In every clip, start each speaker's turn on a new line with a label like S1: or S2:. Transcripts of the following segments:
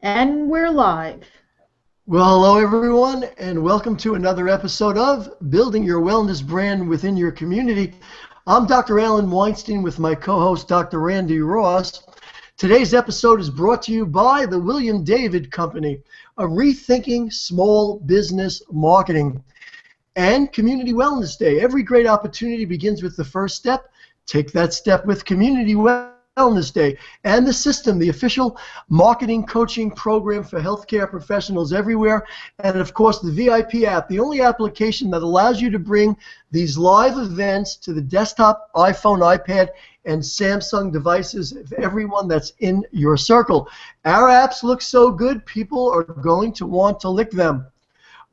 S1: And we're live.
S2: Well, hello everyone, and welcome to another episode of Building Your Wellness Brand Within Your Community. I'm Dr. Alan Weinstein with my co-host Dr. Randi Ross. Today's episode is brought to you by the William David Company, a rethinking small business marketing, and Community Wellness Day. Every great opportunity begins with the first step. Take that step with Community Wellness Day, and the system, the official marketing coaching program for healthcare professionals everywhere, and of course the VIP app, the only application that allows you to bring these live events to the desktop, iPhone, iPad, and Samsung devices of everyone that's in your circle. Our apps look so good, people are going to want to lick them.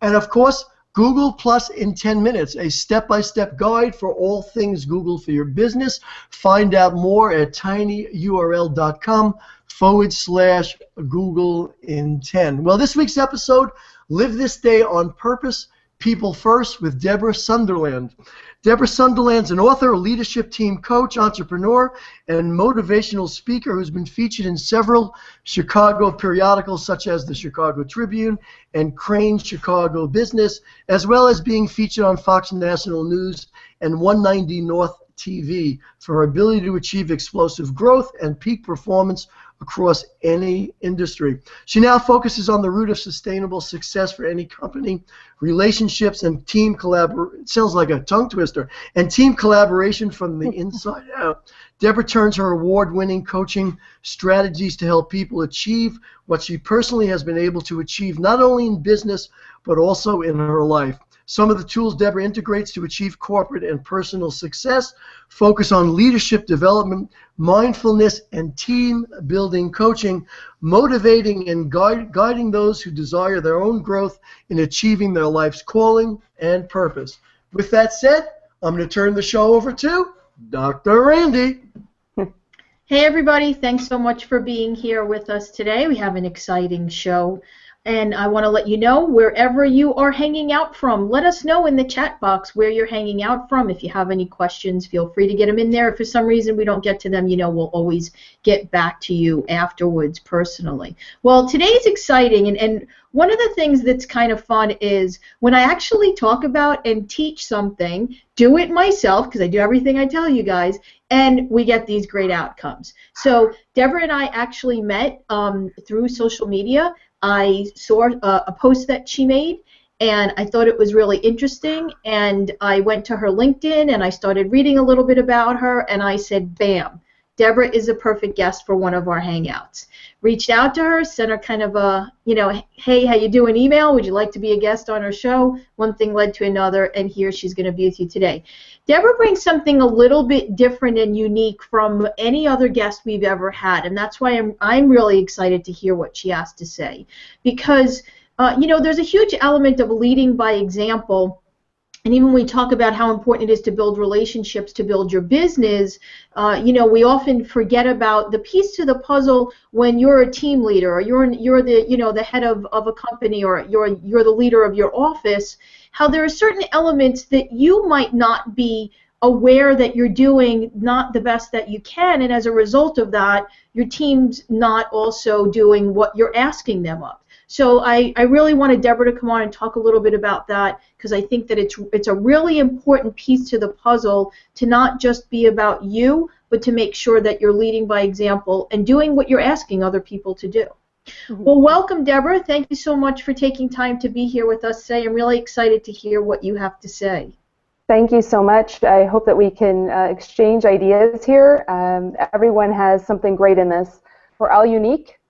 S2: And of course, Google Plus in 10 minutes, a step-by-step guide for all things Google for your business. Find out more at tinyurl.com/Google in 10. Well, this week's episode, Live This Day on Purpose, People First with Debra Sunderland. Debra Sunderland's an author, leadership team coach, entrepreneur, and motivational speaker who's been featured in several Chicago periodicals such as the Chicago Tribune and Crain Chicago Business, as well as being featured on Fox National News and 190 North TV for her ability to achieve explosive growth and peak performance across any industry. She now focuses on the root of sustainable success for any company, relationships, and team collaboration. It sounds like a tongue twister. And team collaboration from the inside out. Debra turns her award-winning coaching strategies to help people achieve what she personally has been able to achieve, not only in business, but also in her life. Some of the tools Debra integrates to achieve corporate and personal success focus on leadership development, mindfulness, and team-building coaching, motivating and guiding those who desire their own growth in achieving their life's calling and purpose. With that said, I'm going to turn the show over to Dr. Randi.
S1: Hey everybody, thanks so much for being here with us today. We have an exciting show. And I want to let you know, wherever you are hanging out from, let us know in the chat box where you're hanging out from. If you have any questions, feel free to get them in there. If for some reason we don't get to them, you know, we'll always get back to you afterwards personally. Well, today's exciting, and one of the things that's kind of fun is when I actually talk about and teach something, do it myself, because I do everything I tell you guys, and we get these great outcomes. So Debra and I actually met through social media. I saw a post that she made, and I thought it was really interesting, and I went to her LinkedIn, and I started reading a little bit about her, and I said, bam, Debra is a perfect guest for one of our hangouts. Reached out to her, sent her kind of a, you know, hey, how you doing email? Would you like to be a guest on our show? One thing led to another, and here she's going to be with you today. Debra brings something a little bit different and unique from any other guest we've ever had, and that's why I'm really excited to hear what she has to say. Because, you know, there's a huge element of leading by example. And even when we talk about how important it is to build relationships, to build your business, you know, we often forget about the piece to the puzzle when you're a team leader, or you're the, you know, the head of a company, or you're the leader of your office. How there are certain elements that you might not be aware that you're doing not the best that you can, and as a result of that, your team's not also doing what you're asking them of. So I really wanted Debra to come on and talk a little bit about that, because I think that it's a really important piece to the puzzle to not just be about you, but to make sure that you're leading by example and doing what you're asking other people to do. Mm-hmm. Well, welcome, Debra. Thank you so much for taking time to be here with us today. I'm really excited to hear what you have to say.
S3: Thank you so much. I hope that we can exchange ideas here. Everyone has something great in this. We're all unique.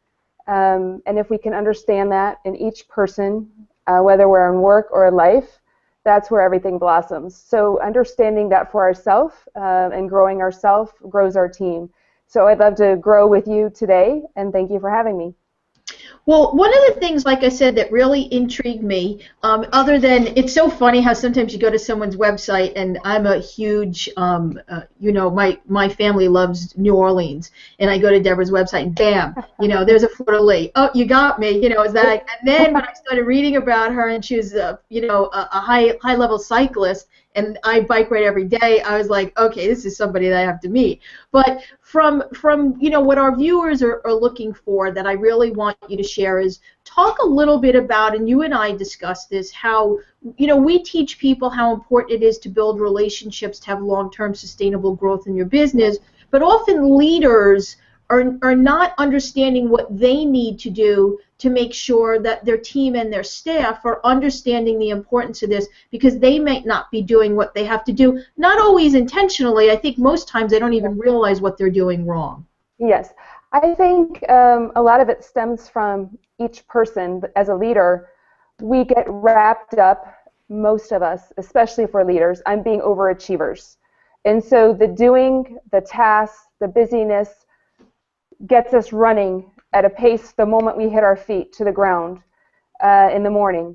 S3: And if we can understand that in each person, whether we're in work or in life, that's where everything blossoms. So understanding that for ourselves and growing ourselves grows our team. So I'd love to grow with you today, and thank you for having me.
S1: Well, one of the things, like I said, that really intrigued me, other than, it's so funny how sometimes you go to someone's website, and I'm a huge, you know, my family loves New Orleans, and I go to Debra's website, and bam, you know, there's a fleur-de-lis. Oh, you got me, you know, is that? And then when I started reading about her, and she was, you know, a high-level cyclist, and I bike ride every day, I was like, okay, this is somebody that I have to meet. But from what our viewers are looking for, that I really want you to share, is talk a little bit about, and you and I discussed this, how we teach people how important it is to build relationships to have long-term sustainable growth in your business, but often leaders are not understanding what they need to do to make sure that their team and their staff are understanding the importance of this, because they might not be doing what they have to do, not always intentionally. I think most times they don't even realize what they're doing wrong.
S3: Yes. I think a lot of it stems from each person. As a leader, we get wrapped up, most of us, especially if we're leaders, on being overachievers. And so the doing, the tasks, the busyness gets us running at a pace the moment we hit our feet to the ground in the morning.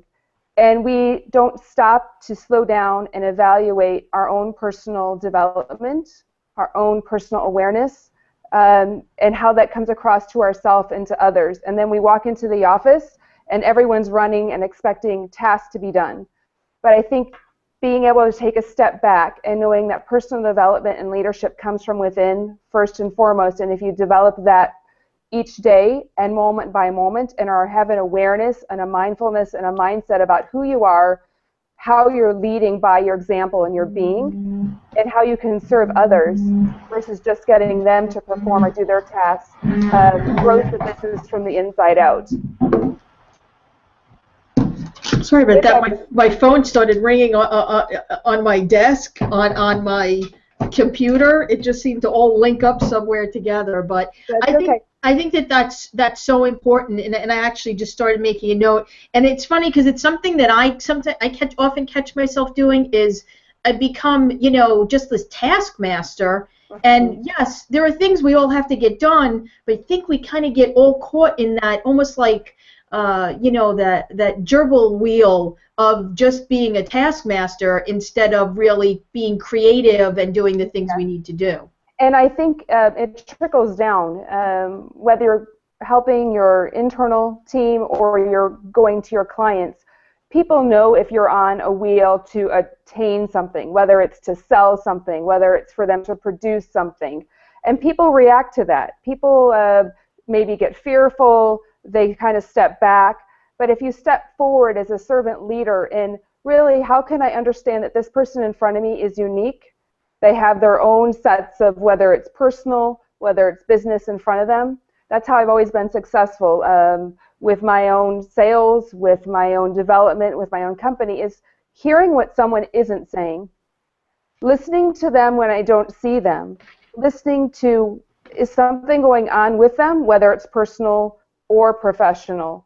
S3: And we don't stop to slow down and evaluate our own personal development, our own personal awareness, and how that comes across to ourselves and to others. And then we walk into the office and everyone's running and expecting tasks to be done. But I think being able to take a step back and knowing that personal development and leadership comes from within first and foremost, and if you develop that each day and moment by moment and are having awareness and a mindfulness and a mindset about who you are, how you're leading by your example and your being, and how you can serve others versus just getting them to perform or do their tasks, grows the business from the inside out.
S1: Sorry about that. My phone started ringing on my desk, on my computer. It just seemed to all link up somewhere together. But I think that's so important, and I actually just started making a note. And it's funny because it's something that I often catch myself doing, is I become just this taskmaster. And yes, there are things we all have to get done, but I think we kind of get all caught in that, almost like that gerbil wheel of just being a taskmaster instead of really being creative and doing the things we need to do.
S3: And I think it trickles down, whether you're helping your internal team or you're going to your clients. People know if you're on a wheel to attain something, whether it's to sell something, whether it's for them to produce something. And people react to that. People maybe get fearful, they kind of step back. But if you step forward as a servant leader in really, how can I understand that this person in front of me is unique? They have their own sets of, whether it's personal, whether it's business in front of them. That's how I've always been successful with my own sales, with my own development, with my own company, is hearing what someone isn't saying, listening to them when I don't see them, listening to, is something going on with them, whether it's personal or professional.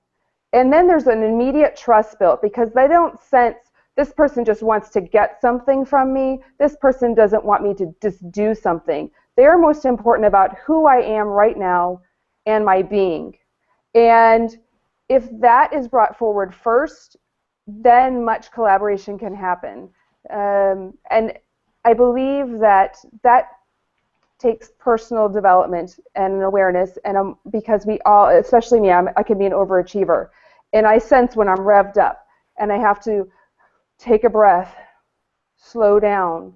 S3: And then there's an immediate trust built, because they don't sense this person just wants to get something from me. This person doesn't want me to just do something. They're most important about who I am right now and my being. And if that is brought forward first, then much collaboration can happen. And I believe that takes personal development and an awareness, and because we all, especially me, I can be an overachiever, and I sense when I'm revved up, and I have to take a breath, slow down,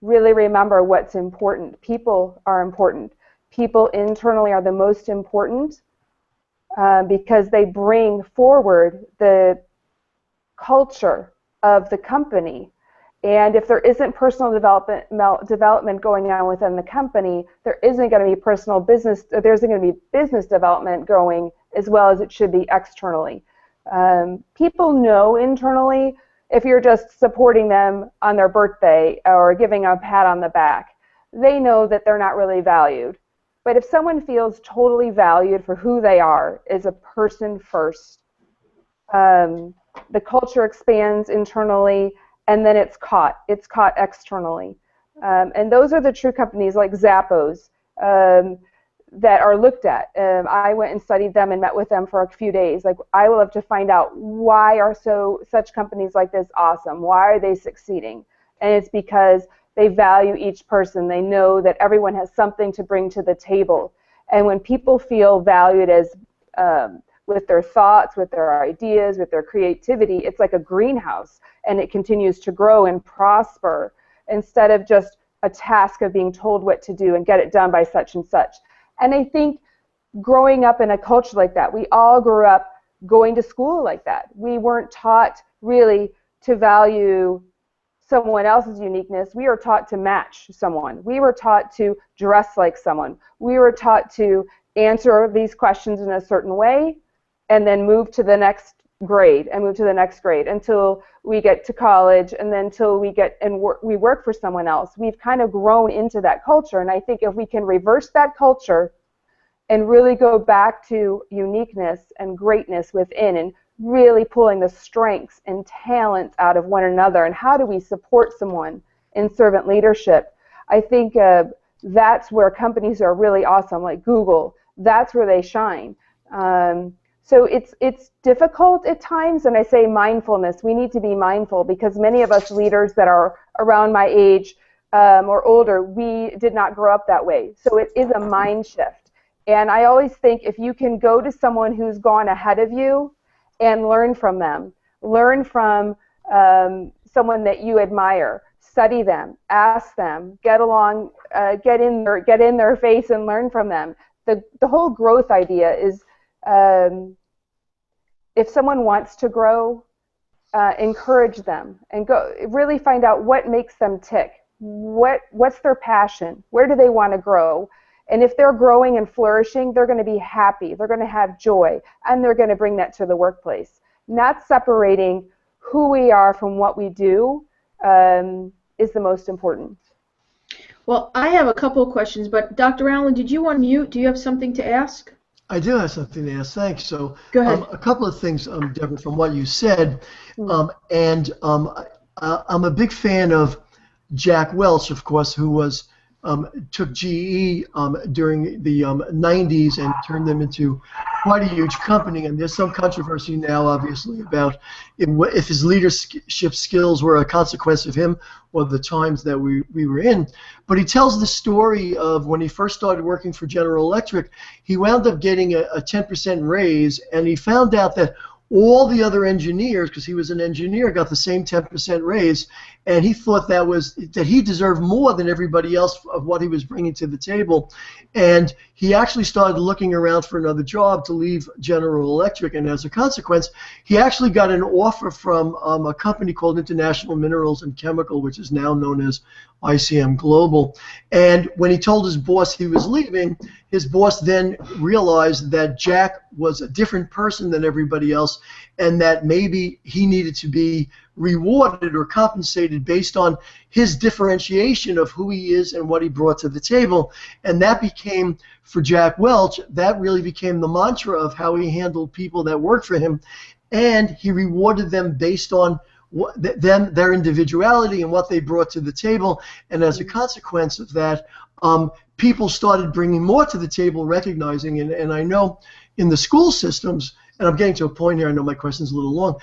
S3: really remember what's important. People are important. People internally are the most important because they bring forward the culture of the company. And if there isn't personal development going on within the company, there isn't going to be personal business, there isn't going to be business development going as well as it should be externally. People know internally if you're just supporting them on their birthday or giving a pat on the back. They know that they're not really valued. But if someone feels totally valued for who they are as a person first, the culture expands internally, and then it's caught externally. And those are the true companies like Zappos that are looked at. I went and studied them and met with them for a few days. Like, I would love to find out, why are such companies like this awesome? Why are they succeeding? And it's because they value each person. They know that everyone has something to bring to the table. And when people feel valued as with their thoughts, with their ideas, with their creativity, it's like a greenhouse, and it continues to grow and prosper instead of just a task of being told what to do and get it done by such and such. And I think growing up in a culture like that, we all grew up going to school like that. We weren't taught really to value someone else's uniqueness. We were taught to match someone. We were taught to dress like someone. We were taught to answer these questions in a certain way and then move to the next grade and move to the next grade until we get to college, and then until we get and we work for someone else. We've kind of grown into that culture, and I think if we can reverse that culture and really go back to uniqueness and greatness within, and really pulling the strengths and talents out of one another, and how do we support someone in servant leadership, I think that's where companies are really awesome, like Google. That's where they shine. So it's difficult at times, and I say mindfulness. We need to be mindful, because many of us leaders that are around my age or older, we did not grow up that way. So it is a mind shift. And I always think if you can go to someone who's gone ahead of you and learn from them, learn from someone that you admire, study them, ask them, get along, get in their face and learn from them. The whole growth idea is, if someone wants to grow, encourage them and go really find out what makes them tick. What's their passion? Where do they want to grow? And if they're growing and flourishing, they're going to be happy. They're going to have joy, and they're going to bring that to the workplace. Not separating who we are from what we do is the most important.
S1: Well, I have a couple of questions, but Dr. Allen, did you unmute? Do you have something to ask?
S2: I do have something to ask. Thanks. So,
S1: go ahead.
S2: A couple of things, Debra, from what you said, and I'm a big fan of Jack Welch, of course, who was took GE during the 90s and turned them into quite a huge company. And there's some controversy now, obviously, about if his leadership skills were a consequence of him or the times that we were in. But he tells the story of when he first started working for General Electric, he wound up getting a 10% raise, and he found out that all the other engineers, because he was an engineer, got the same 10% raise, and he thought that he deserved more than everybody else of what he was bringing to the table. And he actually started looking around for another job to leave General Electric, and as a consequence, he actually got an offer from a company called International Minerals and Chemical, which is now known as ICM Global. And when he told his boss he was leaving, his boss then realized that Jack was a different person than everybody else, and that maybe he needed to be rewarded or compensated based on his differentiation of who he is and what he brought to the table. And that became, for Jack Welch, that really became the mantra of how he handled people that worked for him, and he rewarded them based on their individuality and what they brought to the table. And as a consequence of that, people started bringing more to the table, recognizing, and I know in the school systems, and I'm getting to a point here, I know my question's a little long,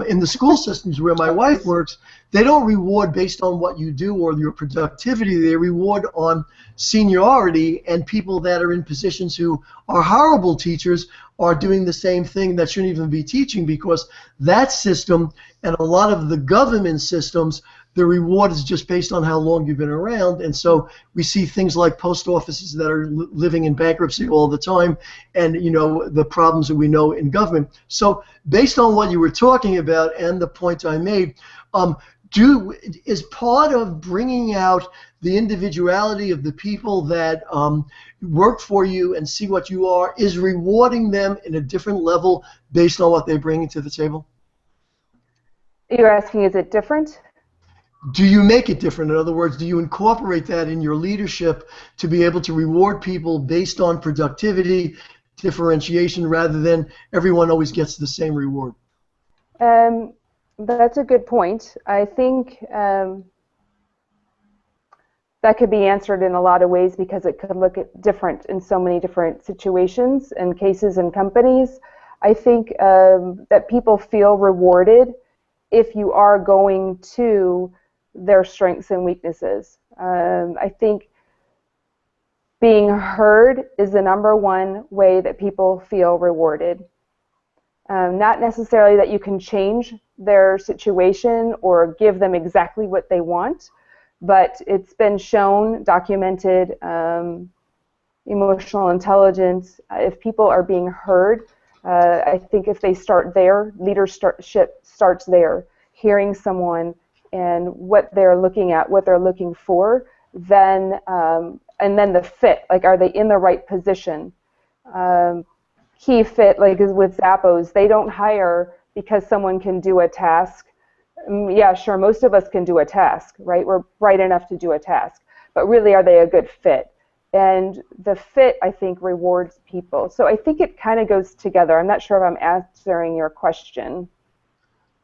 S2: in the school systems where my wife works, they don't reward based on what you do or your productivity, they reward on seniority, and people that are in positions who are horrible teachers are doing the same thing that shouldn't even be teaching, because that system and a lot of the government systems, the reward is just based on how long you've been around. And so we see things like post offices that are living in bankruptcy all the time, and the problems that we know in government. So based on what you were talking about and the point I made, is part of bringing out the individuality of the people that work for you and see what you are, is rewarding them in a different level based on what they bring to the table?
S3: You're asking, is it different?
S2: Do you make it different? In other words, do you incorporate that in your leadership to be able to reward people based on productivity, differentiation, rather than everyone always gets the same reward?
S3: That's a good point. I think that could be answered in a lot of ways, because it could look different in so many different situations and cases and companies. I think that people feel rewarded if you are going to their strengths and weaknesses. I think being heard is the #1 way that people feel rewarded. Not necessarily that you can change their situation or give them exactly what they want, but it's been shown, documented, emotional intelligence. If people are being heard, I think if they start there, leadership starts there, hearing someone and what they're looking at, what they're looking for, then and then the fit, like are they in the right position? Key fit, like is with Zappos, they don't hire because someone can do a task. Yeah, sure, most of us can do a task, right? We're bright enough to do a task, but really are they a good fit? And the fit, I think, rewards people. So I think it kind of goes together. I'm not sure if I'm answering your question.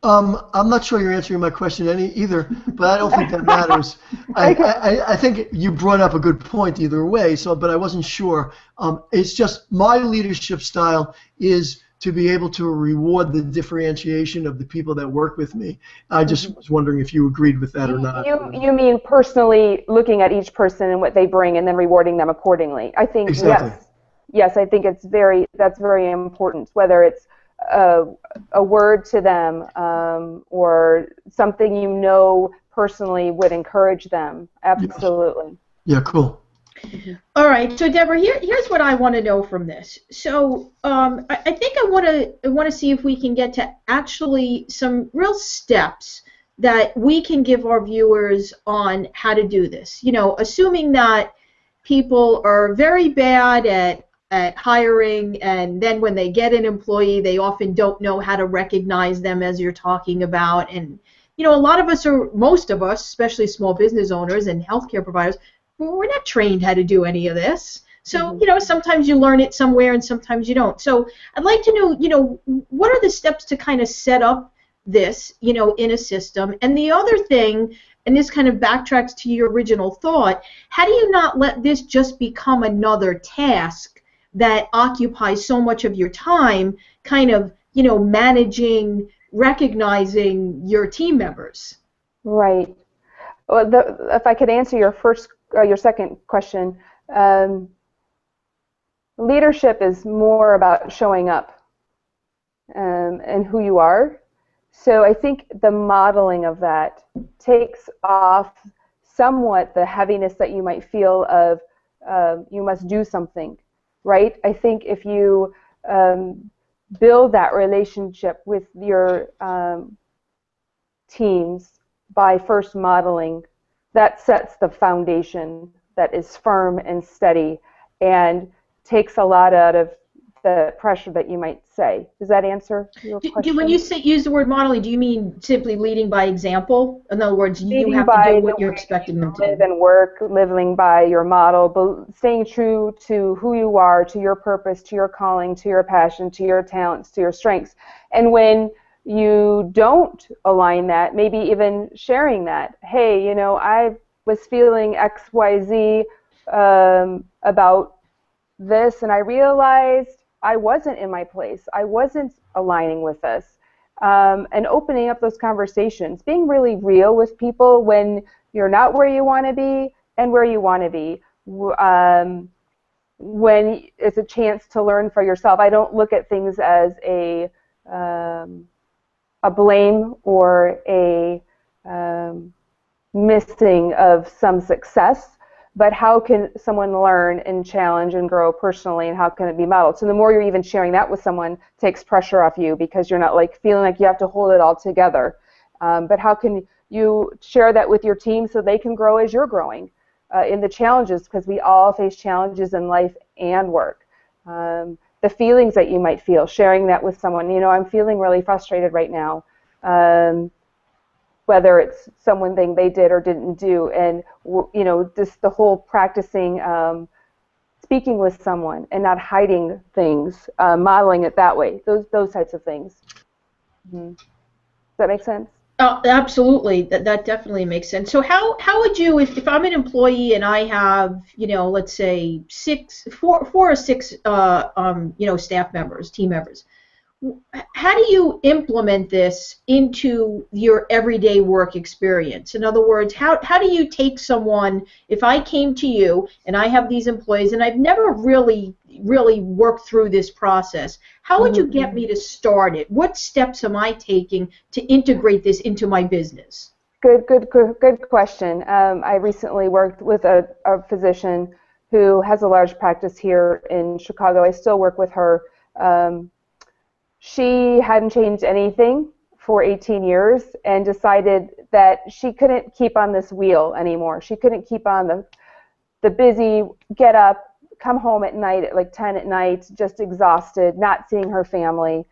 S2: I'm not sure you're answering my question either, but I don't think that matters. I think you brought up a good point either way. But I wasn't sure. It's just my leadership style is to be able to reward the differentiation of the people that work with me. I just was wondering if you agreed with that or not.
S3: You mean personally looking at each person and what they bring and then rewarding them accordingly? I think
S2: exactly.
S3: Yes. I think that's very important. Whether it's a word to them or something you know personally would encourage them. Absolutely.
S2: Yeah, cool.
S1: All right, so Debra, here's what I want to know from this. So I think I want to see if we can get to actually some real steps that we can give our viewers on how to do this. You know, assuming that people are very bad at hiring, and then when they get an employee, they often don't know how to recognize them, as you're talking about. And you know, a lot of us, or most of us, especially small business owners and healthcare providers, we're not trained how to do any of this. So, you know, sometimes you learn it somewhere and sometimes you don't. So I'd like to know, you know, what are the steps to kind of set up this, you know, in a system? And the other thing, and this kind of backtracks to your original thought, how do you not let this just become another task that occupies so much of your time, kind of, you know, managing, recognizing your team members?
S3: Right. Well, if I could answer your second question, leadership is more about showing up and who you are. So I think the modeling of that takes off somewhat the heaviness that you might feel of you must do something, right? I think if you build that relationship with your teams by first modeling, that sets the foundation that is firm and steady and takes a lot out of the pressure that you might say. Does that answer your question?
S1: When you use the word modeling, do you mean simply leading by example? In other words, you have to do what you're expecting them to
S3: live and work, living by your model, but staying true to who you are, to your purpose, to your calling, to your passion, to your talents, to your strengths. And when you don't align that, maybe even sharing that. Hey, you know, I was feeling XYZ about this, and I realized I wasn't in my place. I wasn't aligning with this. And opening up those conversations, being really real with people when you're not where you want to be and where you want to be. When it's a chance to learn for yourself. I don't look at things as a blame or a missing of some success, but how can someone learn and challenge and grow personally, and how can it be modeled? So the more you're even sharing that with someone, takes pressure off you because you're not like feeling like you have to hold it all together. But how can you share that with your team so they can grow as you're growing in the challenges, because we all face challenges in life and work. The feelings that you might feel, sharing that with someone. You know, I'm feeling really frustrated right now. Whether it's something they did or didn't do, and you know, just the whole practicing speaking with someone and not hiding things, modeling it that way. Those types of things. Mm-hmm. Does that make sense?
S1: Absolutely, that definitely makes sense. So how would you, if I'm an employee and I have, you know, let's say four or six you know, staff members, team members, how do you implement this into your everyday work experience? In other words, how do you take someone, if I came to you and I have these employees and I've never really worked through this process, how would you get me to start it? What steps am I taking to integrate this into my business?
S3: Good question. I recently worked with a physician who has a large practice here in Chicago. I still work with her. She hadn't changed anything for 18 years and decided that she couldn't keep on this wheel anymore. She couldn't keep on the busy, get up, come home at night at like 10 at night, just exhausted, not seeing her family.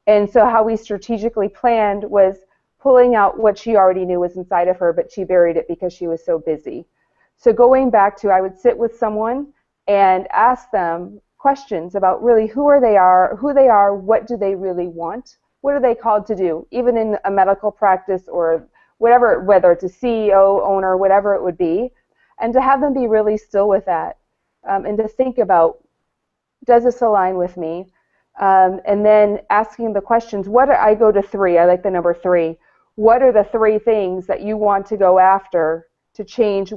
S3: And so how we strategically planned was pulling out what she already knew was inside of her, but she buried it because she was so busy. So going back to, I would sit with someone and ask them questions about really who they are, what do they really want, what are they called to do, even in a medical practice or whatever, whether it's a CEO, owner, whatever it would be, and to have them be really still with that, and to think about, does this align with me? And then asking the questions, I go to 3, I like the number 3. What are the 3 things that you want to go after to change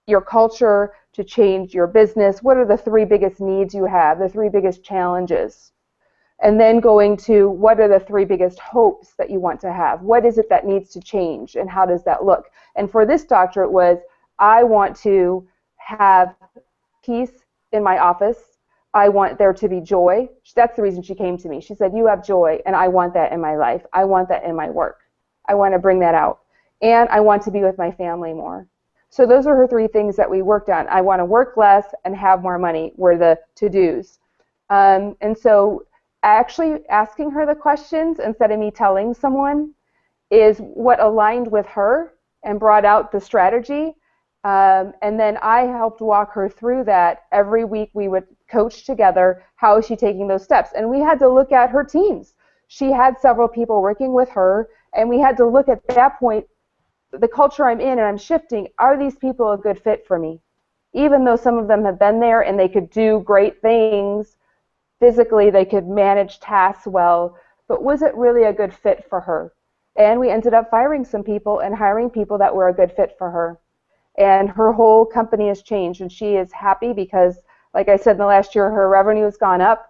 S3: your culture, to change your business? What are the 3 biggest needs you have, the 3 biggest challenges? And then going to, what are the 3 biggest hopes that you want to have? What is it that needs to change, and how does that look? And for this doctor, it was, I want to have peace in my office. I want there to be joy. That's the reason she came to me. She said, you have joy, and I want that in my life. I want that in my work. I want to bring that out. And I want to be with my family more. So those are her 3 things that we worked on. I want to work less and have more money were the to-dos. And so actually asking her the questions instead of me telling someone is what aligned with her and brought out the strategy. And then I helped walk her through that. Every week we would coach together, how is she taking those steps? And we had to look at her teams. She had several people working with her, and we had to look at that point, the culture I'm in and I'm shifting, are these people a good fit for me? Even though some of them have been there and they could do great things, physically they could manage tasks well, but was it really a good fit for her? And we ended up firing some people and hiring people that were a good fit for her. And her whole company has changed, and she is happy because, like I said, in the last year, her revenue has gone up.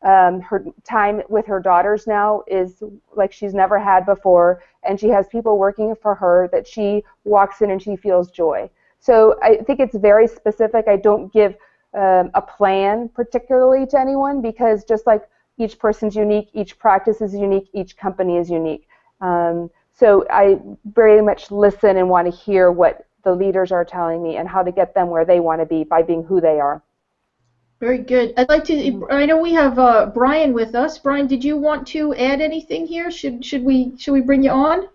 S3: Her time with her daughters now is like she's never had before, and she has people working for her that she walks in and she feels joy. So I think it's very specific. I don't give a plan particularly to anyone, because just like each person's unique, each practice is unique, each company is unique. So I very much listen and want to hear what the leaders are telling me and how to get them where they want to be by being who they are.
S1: Very good. I'd like to. I know we have Brian with us. Brian, did you want to add anything here? Should we bring you on?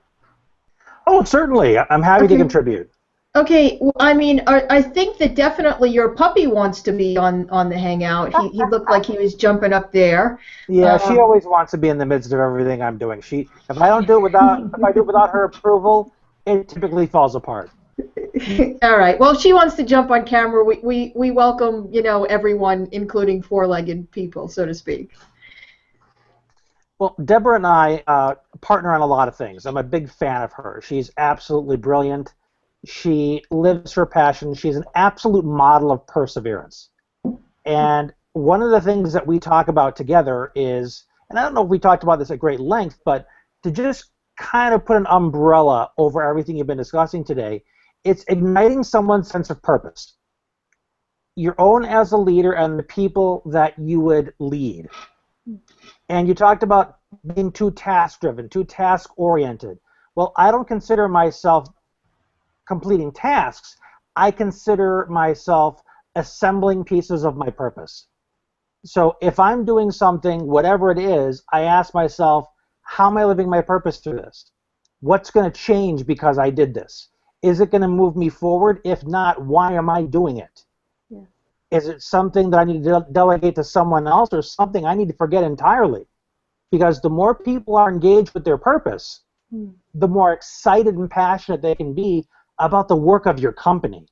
S4: Oh, certainly. I'm happy to contribute.
S1: Okay. Well, I mean, I think that definitely your puppy wants to be on the hangout. He looked like he was jumping up there.
S4: Yeah, she always wants to be in the midst of everything I'm doing. If I do it without her approval, it typically falls apart.
S1: All right. Well, she wants to jump on camera. We welcome, everyone, including 4-legged people, so to speak.
S4: Well, Debra and I partner on a lot of things. I'm a big fan of her. She's absolutely brilliant. She lives her passion. She's an absolute model of perseverance. And one of the things that we talk about together is, and I don't know if we talked about this at great length, but to just kind of put an umbrella over everything you've been discussing today, it's igniting someone's sense of purpose, your own as a leader and the people that you would lead. And you talked about being too task-driven, too task-oriented. Well, I don't consider myself completing tasks. I consider myself assembling pieces of my purpose. So if I'm doing something, whatever it is, I ask myself, how am I living my purpose through this? What's going to change because I did this? Is it going to move me forward? If not, why am I doing it? Yeah. Is it something that I need to delegate to someone else, or something I need to forget entirely? Because the more people are engaged with their purpose, the more excited and passionate they can be about the work of your company.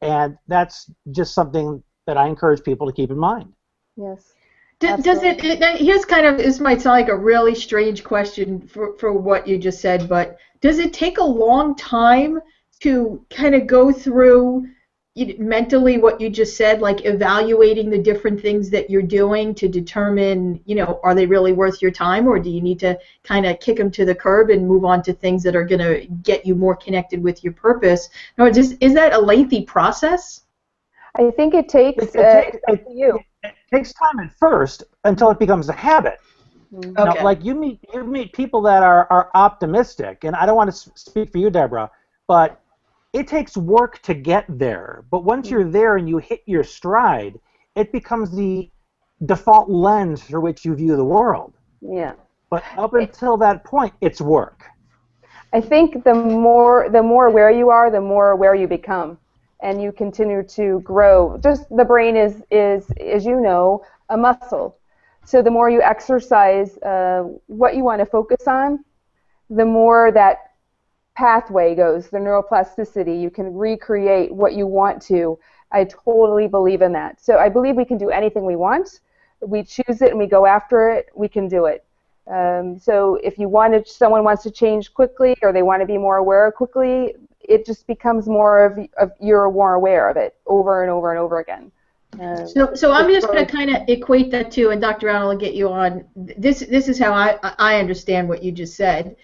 S4: And that's just something that I encourage people to keep in mind.
S3: Yes.
S1: Here's kind of, this might sound like a really strange question for what you just said, but does it take a long time to kind of go through mentally what you just said, like evaluating the different things that you're doing to determine, are they really worth your time, or do you need to kind of kick them to the curb and move on to things that are going to get you more connected with your purpose? No, is that a lengthy process?
S3: I think it takes
S4: it takes time at first until it becomes a habit.
S1: Okay.
S4: Like you meet people that are optimistic, and I don't want to speak for you, Deborah, but it takes work to get there. But once you're there and you hit your stride, it becomes the default lens through which you view the world.
S3: Yeah.
S4: But up until that point, it's work.
S3: I think the more aware you are, the more aware you become, and you continue to grow. Just the brain is as you know, a muscle. So the more you exercise what you want to focus on, the more that pathway goes, the neuroplasticity. You can recreate what you want to. I totally believe in that. So I believe we can do anything we want. We choose it and we go after it, we can do it. So if someone wants to change quickly, or they want to be more aware quickly, it just becomes more of you're more aware of it over and over and over again.
S1: So I'm just going to kind of equate that to, and Dr. Allen will get you on. This is how I understand what you just said.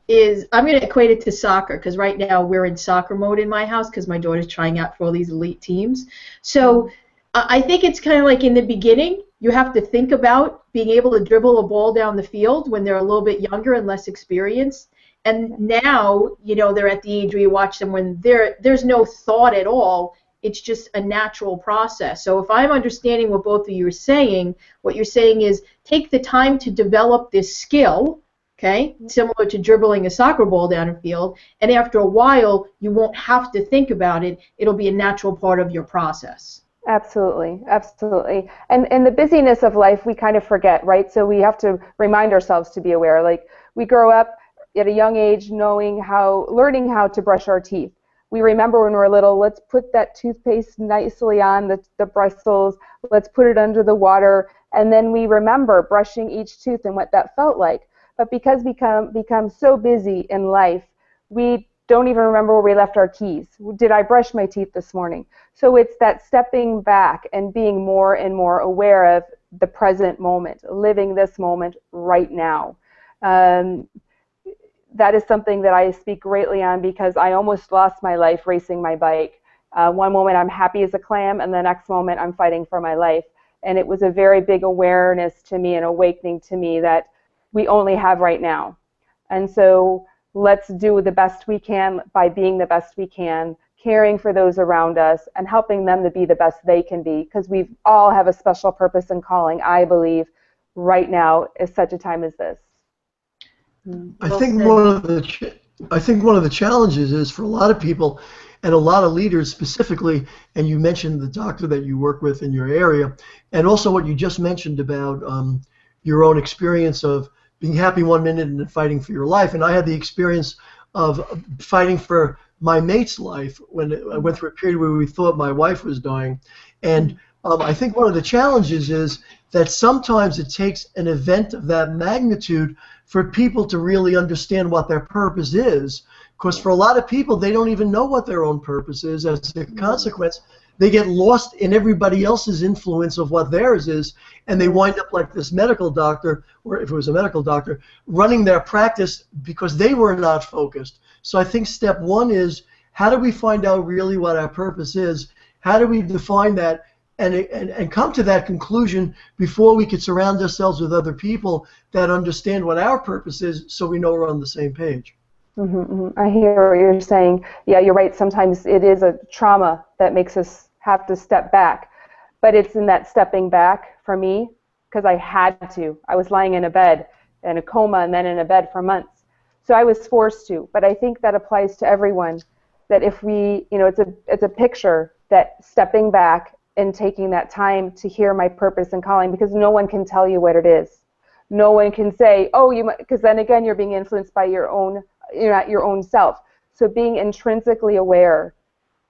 S1: Is I'm going to equate it to soccer, because right now we're in soccer mode in my house because my daughter's trying out for all these elite teams. So I think it's kind of like in the beginning, you have to think about being able to dribble a ball down the field when they're a little bit younger and less experienced. And now, they're at the age where you watch them when there's no thought at all. It's just a natural process. So if I'm understanding what both of you are saying, what you're saying is take the time to develop this skill, okay, similar to dribbling a soccer ball down a field, and after a while, you won't have to think about it. It'll be a natural part of your process.
S3: Absolutely, absolutely. And the busyness of life, we kind of forget, right? So we have to remind ourselves to be aware. Like, we grow up at a young age learning how to brush our teeth. We remember when we're little, let's put that toothpaste nicely on the bristles, let's put it under the water, and then we remember brushing each tooth and what that felt like. But because we become so busy in life, we don't even remember where we left our keys. Did I brush my teeth this morning? So it's that stepping back and being more and more aware of the present moment, living this moment right now. That is something that I speak greatly on, because I almost lost my life racing my bike. One moment I'm happy as a clam, and the next moment I'm fighting for my life. And it was a very big awareness to me, an awakening to me, that we only have right now. And so let's do the best we can by being the best we can, caring for those around us, and helping them to be the best they can be, because we all have a special purpose and calling, I believe, right now is such a time as this.
S2: I think one of the challenges is for a lot of people and a lot of leaders specifically, and you mentioned the doctor that you work with in your area, and also what you just mentioned about your own experience of being happy one minute and then fighting for your life. And I had the experience of fighting for my mate's life when I went through a period where we thought my wife was dying. And I think one of the challenges is that sometimes it takes an event of that magnitude for people to really understand what their purpose is. Because for a lot of people, they don't even know what their own purpose is. As a consequence, they get lost in everybody else's influence of what theirs is, and they wind up like this medical doctor, or if it was a medical doctor, running their practice because they were not focused. So I think step one is, how do we find out really what our purpose is? How do we define that and come to that conclusion before we could surround ourselves with other people that understand what our purpose is, so we know we're on the same page?
S3: I hear what you're saying. Yeah, you're right. Sometimes it is a trauma that makes us have to step back. But it's in that stepping back for me, because I had to. I was lying in a bed, in a coma, and then in a bed for months. So I was forced to. But I think that applies to everyone, that if we, it's a picture that stepping back and taking that time to hear my purpose and calling, because no one can tell you what it is. No one can say, oh, you might, because then again, you're being influenced by your own self. So being intrinsically aware.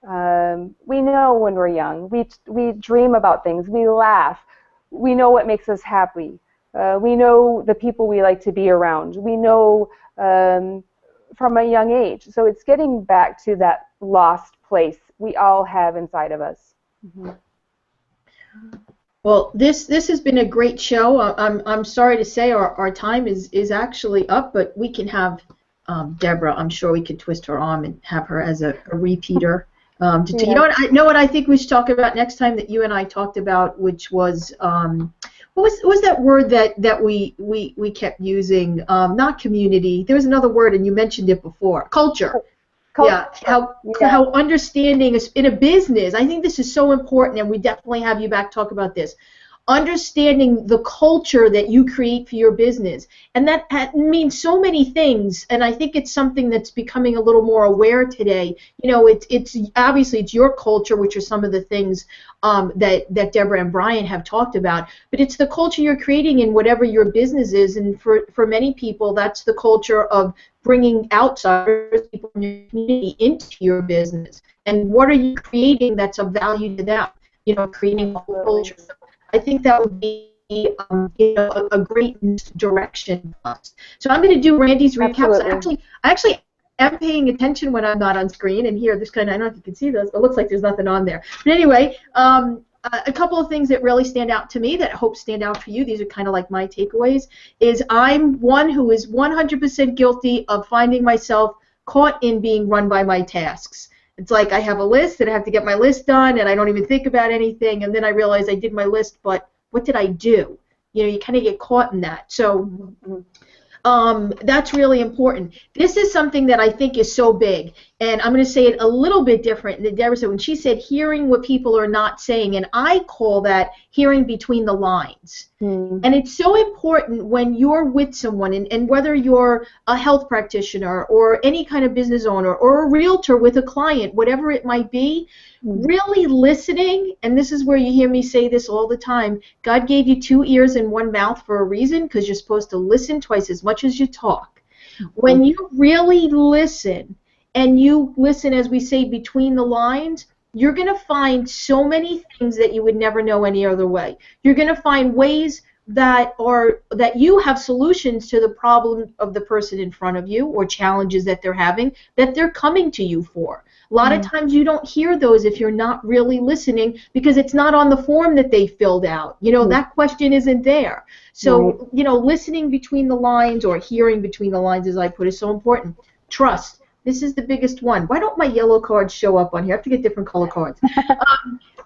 S3: We know when we're young. We dream about things. We laugh. We know what makes us happy. We know the people we like to be around. We know from a young age. So it's getting back to that lost place we all have inside of us. Mm-hmm.
S1: Well, this has been a great show. I'm sorry to say our time is actually up, but we can have Debra. I'm sure we could twist her arm and have her as a repeater.
S3: Yeah.
S1: You know what I think we should talk about next time that you and I talked about, which was what was that word that we kept using? Not community. There was another word, and you mentioned it before. Culture. Yeah, how understanding is in a business. I think this is so important, and we definitely have you back talk about this. Understanding the culture that you create for your business, and that means so many things. And I think it's something that's becoming a little more aware today. You know, it's obviously it's your culture, which are some of the things that Debra and Brian have talked about. But it's the culture you're creating in whatever your business is, and for many people, that's the culture of bringing outsiders, people in your community, into your business. And what are you creating that's of value to them? You know, creating a whole culture. I think that would be a great direction for us. So I'm going to do Randi's recaps. I actually am paying attention when I'm not on screen, and here, this kind of, I don't know if you can see those, it looks like there's nothing on there. But anyway, a couple of things that really stand out to me that I hope stand out for you, these are kind of like my takeaways, is I'm one who is 100% guilty of finding myself caught in being run by my tasks. It's like I have a list and I have to get my list done and I don't even think about anything, and then I realize I did my list, but what did I do? You know, you kind of get caught in that. So that's really important. This is something that I think is so big, and I'm going to say it a little bit different than Debra said when she said hearing what people are not saying, and I call that hearing between the lines. And it's so important when you're with someone, and whether you're a health practitioner or any kind of business owner or a realtor with a client, whatever it might be, really listening, and this is where you hear me say this all the time, God gave you 2 ears and 1 mouth for a reason, because you're supposed to listen twice as much as you talk. When you really listen, and you listen, as we say, between the lines, you're going to find so many things that you would never know any other way. You're going to find ways that you have solutions to the problem of the person in front of you, or challenges that they're having that they're coming to you for. A lot of times you don't hear those if you're not really listening, because it's not on the form that they filled out. You know, that question isn't there. So, you know, listening between the lines, or hearing between the lines, as I put, is so important. Trust. This is the biggest one. Why don't my yellow cards show up on here? I have to get different color cards.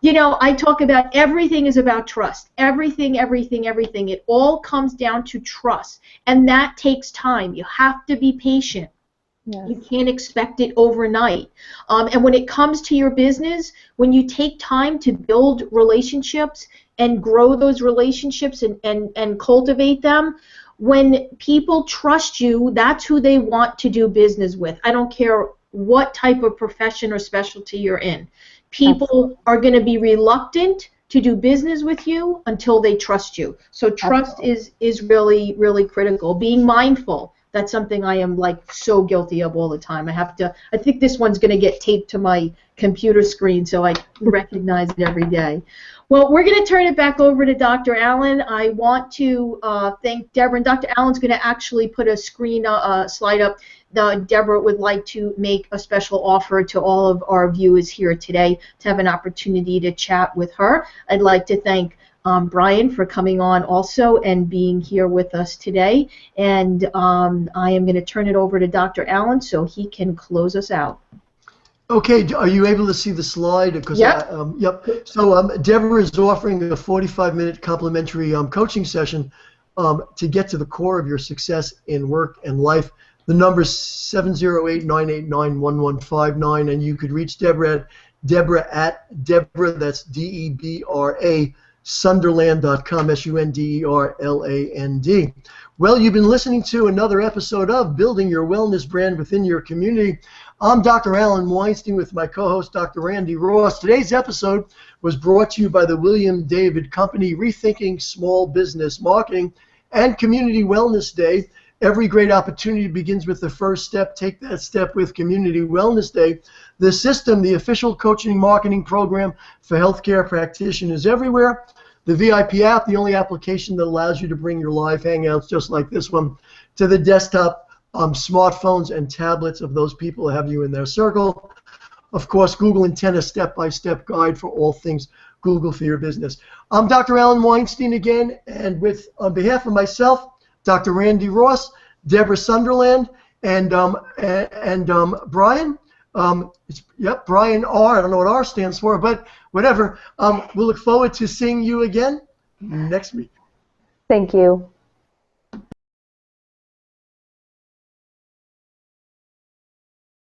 S1: You know, I talk about everything is about trust. Everything, everything, everything. It all comes down to trust. And that takes time. You have to be patient. Yes. You can't expect it overnight. And when it comes to your business, when you take time to build relationships and grow those relationships and cultivate them, when people trust you, that's who they want to do business with. I don't care what type of profession or specialty you're in. People are going to be reluctant to do business with you until they trust you. So trust is really, really critical. Being mindful. That's something I am like so guilty of all the time. I think this one's going to get taped to my computer screen so I recognize it every day. Well, we're going to turn it back over to Dr. Allen. I want to thank Debra, and Dr. Allen's going to actually put a screen slide up. Debra would like to make a special offer to all of our viewers here today to have an opportunity to chat with her. I'd like to thank Brian for coming on also and being here with us today. And I am going to turn it over to Dr. Allen so he can close us out.
S2: Okay, are you able to see the slide? Because
S1: yep.
S2: Yep. So Debra is offering a 45-minute complimentary coaching session to get to the core of your success in work and life. The number is 708-989-1159, and you could reach Debra at Debra, that's D-E-B-R-A, Sunderland.com, Sunderland. Well, you've been listening to another episode of Building Your Wellness Brand Within Your Community. I'm Dr. Alan Weinstein with my co-host, Dr. Randi Ross. Today's episode was brought to you by the William David Company, Rethinking Small Business Marketing and Community Wellness Day. Every great opportunity begins with the first step. Take that step with Community Wellness Day. The system, the official coaching marketing program for healthcare practitioners everywhere. The VIP app, the only application that allows you to bring your live hangouts just like this one to the desktop smartphones and tablets of those people who have you in their circle. Of course, Google Antenna step-by-step guide for all things Google for your business. I'm Dr. Alan Weinstein again, and on behalf of myself, Dr. Randi Ross, Debra Sunderland, and Brian. Brian R. I don't know what R stands for, but whatever. We'll look forward to seeing you again next week.
S3: Thank you.